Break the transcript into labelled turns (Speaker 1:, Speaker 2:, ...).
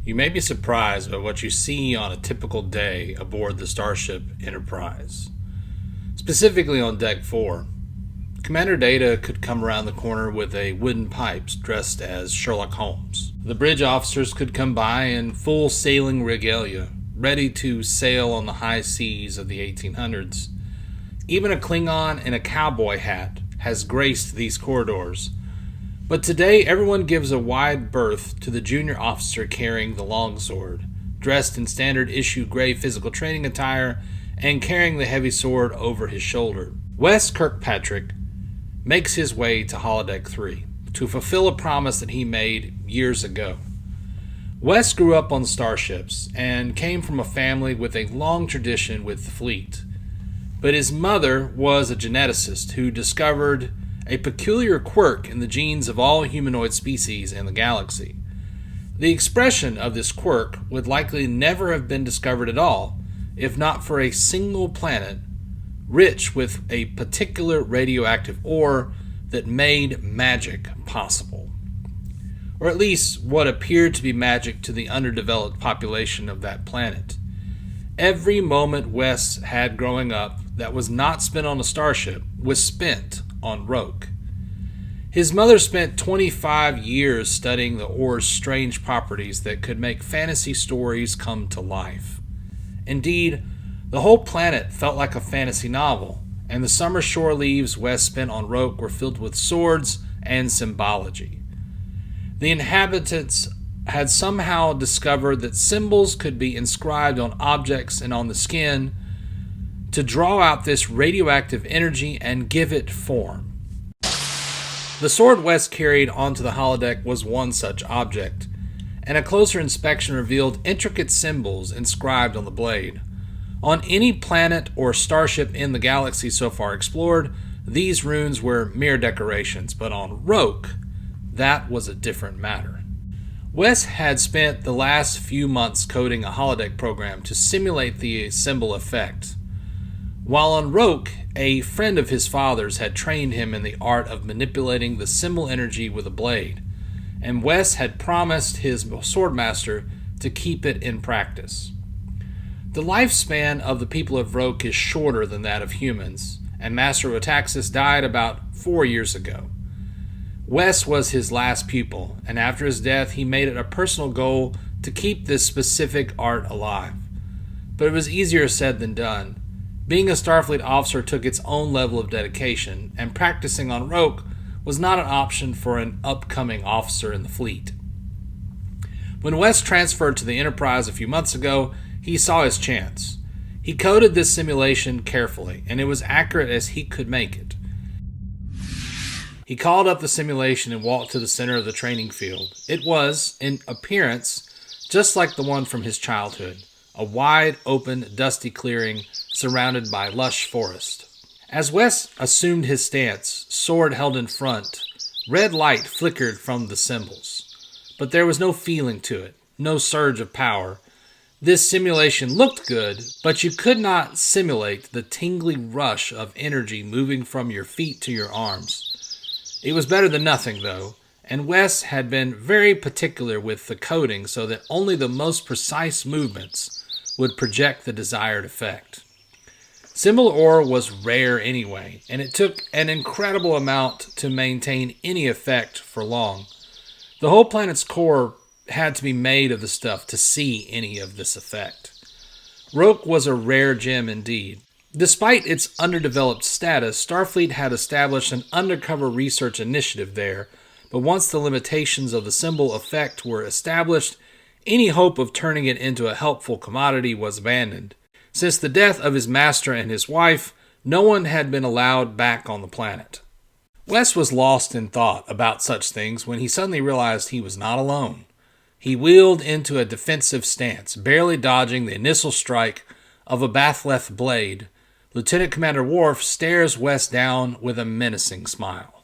Speaker 1: You may be surprised by what you see on a typical day aboard the Starship Enterprise. Specifically on Deck 4, Commander Data could come around the corner with a wooden pipe dressed as Sherlock Holmes. The bridge officers could come by in full sailing regalia, ready to sail on the high seas of the 1800s. Even a Klingon in a cowboy hat has graced these corridors. But today, everyone gives a wide berth to the junior officer carrying the longsword, dressed in standard issue gray physical training attire and carrying the heavy sword over his shoulder. Wess Kirkpatrick makes his way to Holodeck 3 to fulfill a promise that he made years ago. Wess grew up on starships and came from a family with a long tradition with the fleet. But his mother was a geneticist who discovered a peculiar quirk in the genes of all humanoid species in the galaxy. The expression of this quirk would likely never have been discovered at all if not for a single planet rich with a particular radioactive ore that made magic possible. Or at least what appeared to be magic to the underdeveloped population of that planet. Every moment Wess had growing up that was not spent on a starship was spent on Roke. His mother spent 25 years studying the ore's strange properties that could make fantasy stories come to life. Indeed, the whole planet felt like a fantasy novel, and the summer shore leaves Wess spent on Roke were filled with swords and symbology. The inhabitants had somehow discovered that symbols could be inscribed on objects and on the skin to draw out this radioactive energy and give it form. The sword Wess carried onto the holodeck was one such object, and a closer inspection revealed intricate symbols inscribed on the blade. On any planet or starship in the galaxy so far explored, these runes were mere decorations, but on Roke, that was a different matter. Wess had spent the last few months coding a holodeck program to simulate the symbol effect. While on Roke, a friend of his father's had trained him in the art of manipulating the symbol energy with a blade, and Wess had promised his swordmaster to keep it in practice. The lifespan of the people of Roke is shorter than that of humans, and Master Otaxis died about 4 years ago. Wess was his last pupil, and after his death he made it a personal goal to keep this specific art alive. But it was easier said than done. Being a Starfleet officer took its own level of dedication, and practicing on Roke was not an option for an upcoming officer in the fleet. When Wess transferred to the Enterprise a few months ago, he saw his chance. He coded this simulation carefully, and it was accurate as he could make it. He called up the simulation and walked to the center of the training field. It was, in appearance, just like the one from his childhood, a wide, open, dusty clearing surrounded by lush forest. As Wess assumed his stance, sword held in front, red light flickered from the symbols. But there was no feeling to it, no surge of power. This simulation looked good, but you could not simulate the tingly rush of energy moving from your feet to your arms. It was better than nothing, though, and Wess had been very particular with the coding so that only the most precise movements would project the desired effect. Symbol ore was rare anyway, and it took an incredible amount to maintain any effect for long. The whole planet's core had to be made of the stuff to see any of this effect. Roke was a rare gem indeed. Despite its underdeveloped status, Starfleet had established an undercover research initiative there, but once the limitations of the symbol effect were established, any hope of turning it into a helpful commodity was abandoned. Since the death of his master and his wife, no one had been allowed back on the planet. Wess was lost in thought about such things when he suddenly realized he was not alone. He wheeled into a defensive stance, barely dodging the initial strike of a Bathleth blade. Lieutenant Commander Worf stares Wess down with a menacing smile.